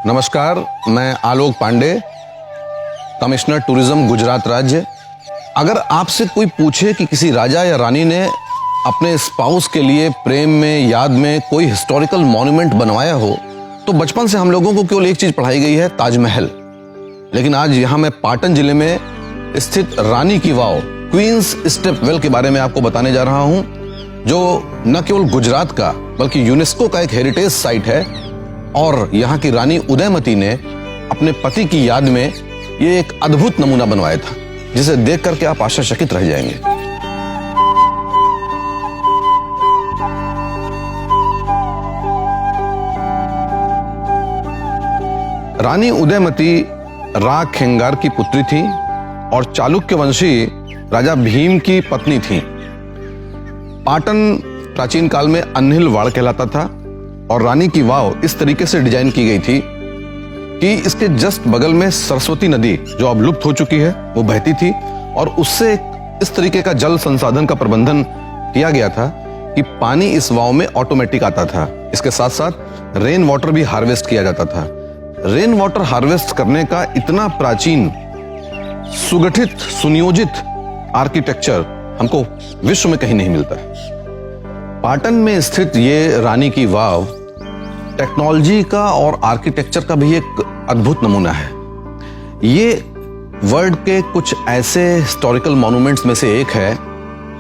नमस्कार, मैं आलोक Pandey, commissioner tourism Gujarat राज्य। अगर आपसे कोई पूछे कि किसी राजा या रानी ने अपने स्पाउस के लिए प्रेम में, याद में कोई हिस्टोरिकल मॉन्यूमेंट बनवाया हो, तो बचपन से हम लोगों को केवल एक चीज पढ़ाई गई है, ताजमहल। लेकिन आज यहां मैं पाटन जिले में स्थित रानी की वाव, क्वींस स्टेप वेल के बारे में आपको बताने जा रहा हूं, जो न केवल गुजरात का बल्कि यूनेस्को का एक हेरिटेज साइट है। और यहाँ की रानी उदयमती ने अपने पति की याद में ये एक अद्भुत नमूना बनवाया था, जिसे देख करके आप आश्चर्यचकित रह जाएंगे। रानी उदयमती राग खेंगार की पुत्री थी और चालुक्य वंशी राजा भीम की पत्नी थी। पाटन प्राचीन काल में अन्हिलवाड़ कहलाता था और रानी की वाव इस तरीके से डिजाइन की गई थी कि इसके जस्ट बगल में सरस्वती नदी, जो अब लुप्त हो चुकी है, वो बहती थी और उससे इस तरीके का जल संसाधन का प्रबंधन किया गया था कि पानी इस वाव में ऑटोमेटिक आता था। इसके साथ साथ रेन वाटर भी हार्वेस्ट किया जाता था। रेन वाटर हार्वेस्ट करने का इतना प्राचीन, सुगठित, सुनियोजित आर्किटेक्चर हमको विश्व में कहीं नहीं मिलता है। पाटन में स्थित ये रानी की वाव टेक्नोलॉजी का और आर्किटेक्चर का भी एक अद्भुत नमूना है। ये वर्ल्ड के कुछ ऐसे हिस्टोरिकल मॉन्यूमेंट्स में से एक है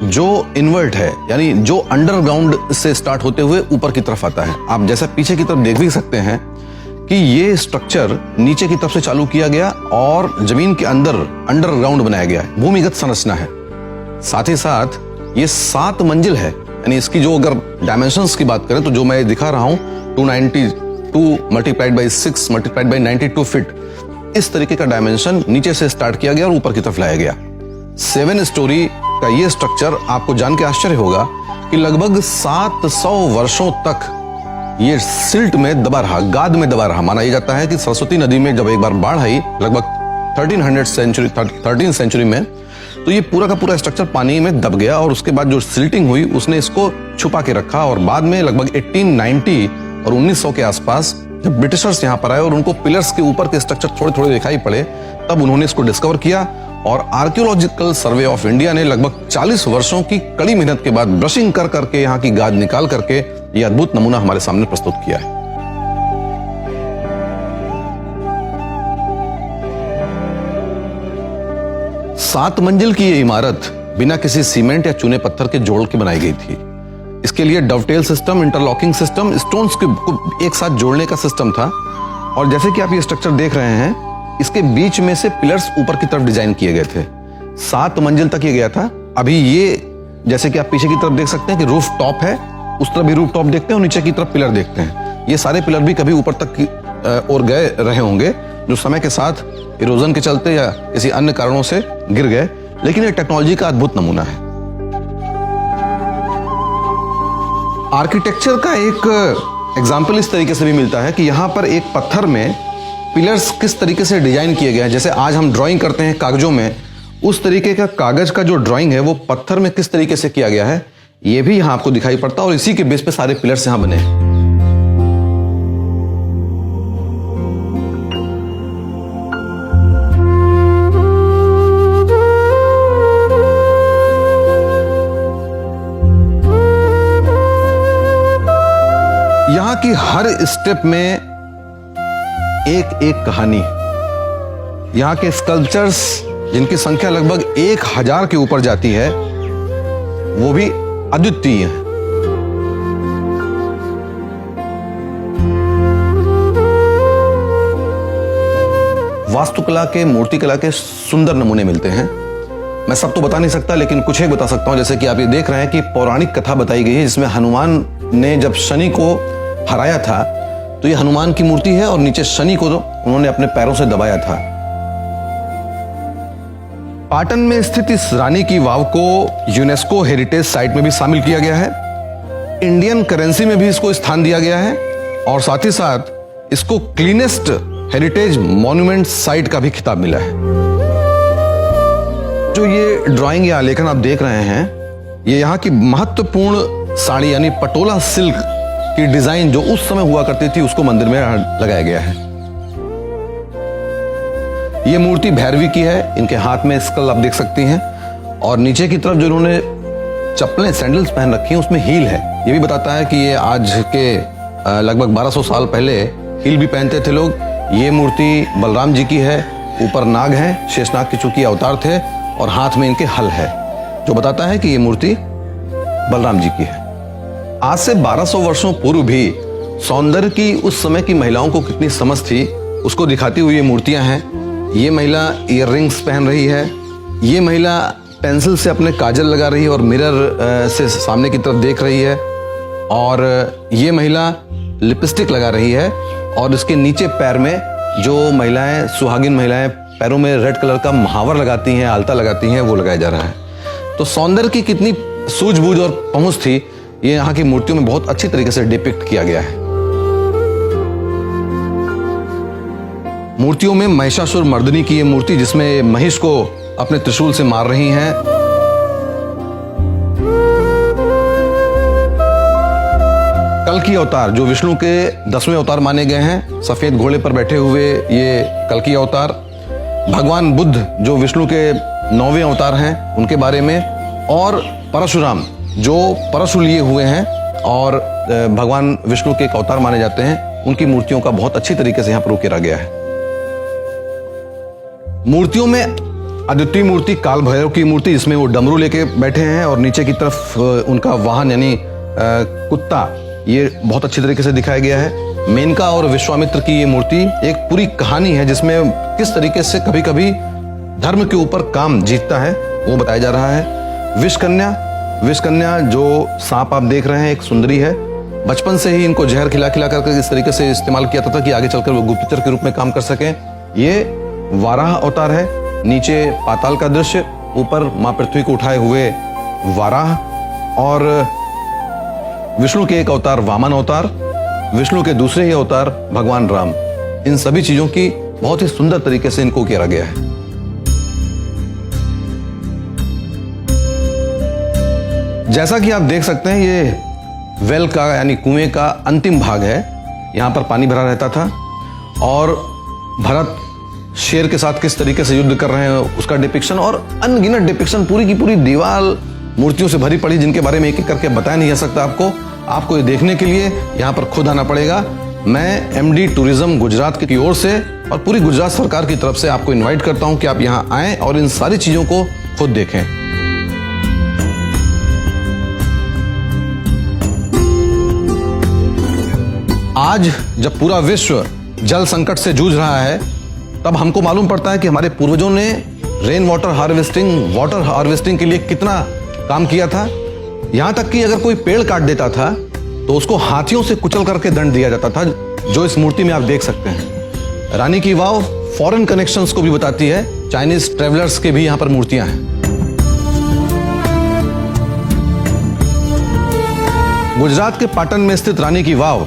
जो इनवर्ट है, यानी जो अंडरग्राउंड से स्टार्ट होते हुए ऊपर की तरफ आता है। आप जैसा पीछे की तरफ देख भी सकते हैं कि ये स्ट्रक्चर नीचे की तरफ से चालू किया गया और जमीन के अंदर अंडरग्राउंड बनाया गया है, भूमिगत संरचना है। साथ ही साथ ये 7 मंजिल है, यानी इसकी जो अगर डायमेंशंस की बात करें तो जो मैं दिखा रहा हूं 292 multiplied by 6 multiplied by 92 feet, इस तरीके का डायमेंशन नीचे से स्टार्ट किया गया और ऊपर की तरफ लाया गया। 7 स्टोरी का ये स्ट्रक्चर आपको जान के आश्चर्य होगा कि लगभग 700 वर्षों तक ये सिल्ट में दबा रहा, गाद में दबा रहा। माना यह जाता है कि सरस्वती नदी में जब एक बार बाढ़ आई लगभग 13th सेंचुरी में, तो ये पूरा का पूरा स्ट्रक्चर पानी में दब गया और उसके बाद जो सिल्टिंग हुई उसने इसको छुपा के रखा। और बाद में लगभग 1890 और 1900 के आसपास जब ब्रिटिशर्स यहाँ पर आए और उनको पिलर्स के ऊपर के स्ट्रक्चर थोड़े थोड़े दिखाई पड़े, तब उन्होंने इसको डिस्कवर किया और आर्कियोलॉजिकल सर्वे ऑफ इंडिया ने लगभग 40 वर्षों की कड़ी मेहनत के बाद ब्रशिंग कर करके यहाँ की गाद निकाल करके ये अद्भुत नमूना हमारे सामने प्रस्तुत किया है। सात मंजिल की ये इमारत बिना किसी सीमेंट या चूने पत्थर के जोड़ के बनाई गई थी। इसके लिए डवटेल सिस्टम, इंटरलॉकिंग सिस्टम, स्टोन्स को एक साथ जोड़ने का सिस्टम था। और जैसे कि आप ये स्ट्रक्चर देख रहे हैं, इसके बीच में से पिलर्स ऊपर की तरफ डिजाइन किए गए थे। 7 मंजिल तक ये गया था। अभी ये जैसे कि आप पीछे की तरफ देख सकते हैं कि रूफ टॉप है, उस तरफ भी रूफ टॉप देखते हैं और नीचे की तरफ पिलर देखते हैं। ये सारे पिलर भी कभी ऊपर तक और गए रहे होंगे, जो समय के साथ इरोजन के चलते या किसी अन्य कारणों से गिर गए, लेकिन ये टेक्नोलॉजी का अद्भुत नमूना है। आर्किटेक्चर का एक एग्जाम्पल इस तरीके से भी मिलता है कि यहां पर एक पत्थर में पिलर्स किस तरीके से डिजाइन किए गए हैं। जैसे आज हम ड्राइंग करते हैं कागजों में, उस तरीके का कागज का जो ड्राइंग है वो पत्थर में किस तरीके से किया गया है, ये भी यहां आपको दिखाई पड़ता है और इसी के बेस पे सारे पिलर्स यहां बने हैं। यहां की हर स्टेप में एक एक कहानी। यहां के स्कल्पचर्स, जिनकी संख्या लगभग 1000 के ऊपर जाती है, वो भी अद्वितीय हैं। वास्तुकला के, मूर्तिकला के सुंदर नमूने मिलते हैं। मैं सब तो बता नहीं सकता, लेकिन कुछ एक बता सकता हूं। जैसे कि आप ये देख रहे हैं कि पौराणिक कथा बताई गई है, जिसमें हनुमान ने जब शनि को हराया था, तो ये हनुमान की मूर्ति है और नीचे शनि को उन्होंने अपने पैरों से दबाया था। पाटन में स्थित इस रानी की वाव को यूनेस्को हेरिटेज साइट में भी शामिल किया गया है। इंडियन करेंसी में भी इसको स्थान दिया गया है और साथ ही साथ इसको क्लीनेस्ट हेरिटेज मॉन्यूमेंट साइट का भी खिताब मिला है। जो ये ड्राइंग या आलेखन आप देख रहे हैं, ये यहाँ की महत्वपूर्ण साड़ी यानी पटोला सिल्क की डिजाइन जो उस समय हुआ करती थी, उसको मंदिर में लगाया गया है। ये मूर्ति भैरवी की है, इनके हाथ में स्कल आप देख सकती हैं, और नीचे की तरफ जो इन्होंने चप्पलें सैंडल्स पहन रखी हैं उसमें हील है। ये भी बताता है कि ये आज के लगभग 1200 साल पहले हील भी पहनते थे लोग। ये मूर्ति बलराम जी की है, ऊपर नाग है, शेषनाग के चूंकि अवतार थे, और हाथ में इनके हल है, जो बताता है कि ये मूर्ति बलराम जी की है। आज से 1200 वर्षों पूर्व भी सौंदर्य की उस समय की महिलाओं को कितनी समझ थी उसको दिखाती हुई ये मूर्तियां हैं। ये महिला ईयररिंग्स पहन रही है, ये महिला पेंसिल से अपने काजल लगा रही है और मिरर से सामने की तरफ देख रही है, और ये महिला लिपस्टिक लगा रही है, और इसके नीचे पैर में जो महिलाएं, सुहागिन महिलाएं पैरों में रेड कलर का महावर लगाती हैं, आलता लगाती हैं, वो लगाया जा रहा है। तो सौंदर्य की कितनी सूझबूझ और पहुंच थी, ये यहाँ की मूर्तियों में बहुत अच्छी तरीके से डिपिक्ट किया गया है। मूर्तियों में महिषासुर मर्दिनी की ये मूर्ति, जिसमें महिष को अपने त्रिशूल से मार रही हैं। कल्कि अवतार, जो विष्णु के 10वें अवतार माने गए हैं, सफेद घोड़े पर बैठे हुए ये कल्कि अवतार। भगवान बुद्ध, जो विष्णु के 9वें अवतार हैं, उनके बारे में, और परशुराम, जो परशु लिए हुए हैं और भगवान विष्णु के एक अवतार माने जाते हैं, उनकी मूर्तियों का बहुत अच्छी तरीके से यहाँ पर उकेरा गया है। मूर्तियों में अद्वितीय मूर्ति काल भैरव की मूर्ति, जिसमें वो डमरू लेके बैठे हैं, और नीचे की तरफ उनका वाहन यानी कुत्ता, ये बहुत अच्छी तरीके से दिखाया गया है। मेनका और विश्वामित्र की ये मूर्ति एक पूरी कहानी है, जिसमें किस तरीके से कभी कभी धर्म के ऊपर काम जीतता है वो बताया जा रहा है। विषकन्या जो सांप आप देख रहे हैं, एक सुंदरी है। बचपन से ही इनको जहर खिला खिला करके इस तरीके से इस्तेमाल किया था कि आगे चलकर वो गुप्तचर के रूप में काम कर सकें। ये वाराह अवतार है, नीचे पाताल का दृश्य, ऊपर माँ पृथ्वी को उठाए हुए वाराह, और विष्णु के एक अवतार वामन अवतार, विष्णु के दूसरे ही अवतार भगवान राम। इन सभी चीजों की बहुत ही सुंदर तरीके से इनको किया गया है। जैसा कि आप देख सकते हैं, ये वेल का यानी कुएं का अंतिम भाग है। यहां पर पानी भरा रहता था, और भरत शेर के साथ किस तरीके से युद्ध कर रहे हैं उसका डिपिक्शन, और अनगिनत डिपिक्शन, पूरी की पूरी दीवार मूर्तियों से भरी पड़ी, जिनके बारे में एक एक करके बताया नहीं जा सकता आपको ये देखने के लिए यहाँ पर खुद आना पड़ेगा। मैं MD टूरिज्म गुजरात की ओर से और पूरी गुजरात सरकार की तरफ से आपको इनवाइट करता हूं कि आप यहाँ आएं और इन सारी चीजों को खुद देखें। आज जब पूरा विश्व जल संकट से जूझ रहा है, तब हमको मालूम पड़ता है कि हमारे पूर्वजों ने रेन वाटर हार्वेस्टिंग के लिए कितना काम किया था। यहां तक कि अगर कोई पेड़ काट देता था तो उसको हाथियों से कुचल करके दंड दिया जाता था, जो इस मूर्ति में आप देख सकते हैं। रानी की वाव फॉरेन कनेक्शंस को भी बताती है, चाइनीज ट्रेवलर्स के भी यहां पर मूर्तियां हैं। गुजरात के पाटन में स्थित रानी की वाव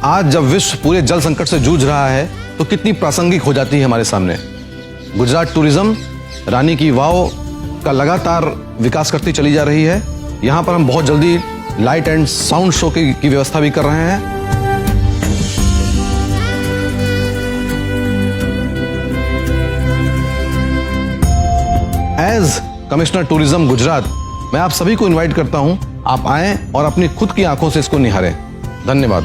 आज जब विश्व पूरे जल संकट से जूझ रहा है तो कितनी प्रासंगिक हो जाती है हमारे सामने। गुजरात टूरिज्म रानी की वाव का लगातार विकास करती चली जा रही है। यहाँ पर हम बहुत जल्दी लाइट एंड साउंड शो की व्यवस्था भी कर रहे हैं। एज कमिश्नर टूरिज्म गुजरात, मैं आप सभी को इनवाइट करता हूं, आप आएं और अपनी खुद की आंखों से इसको निहारें। धन्यवाद।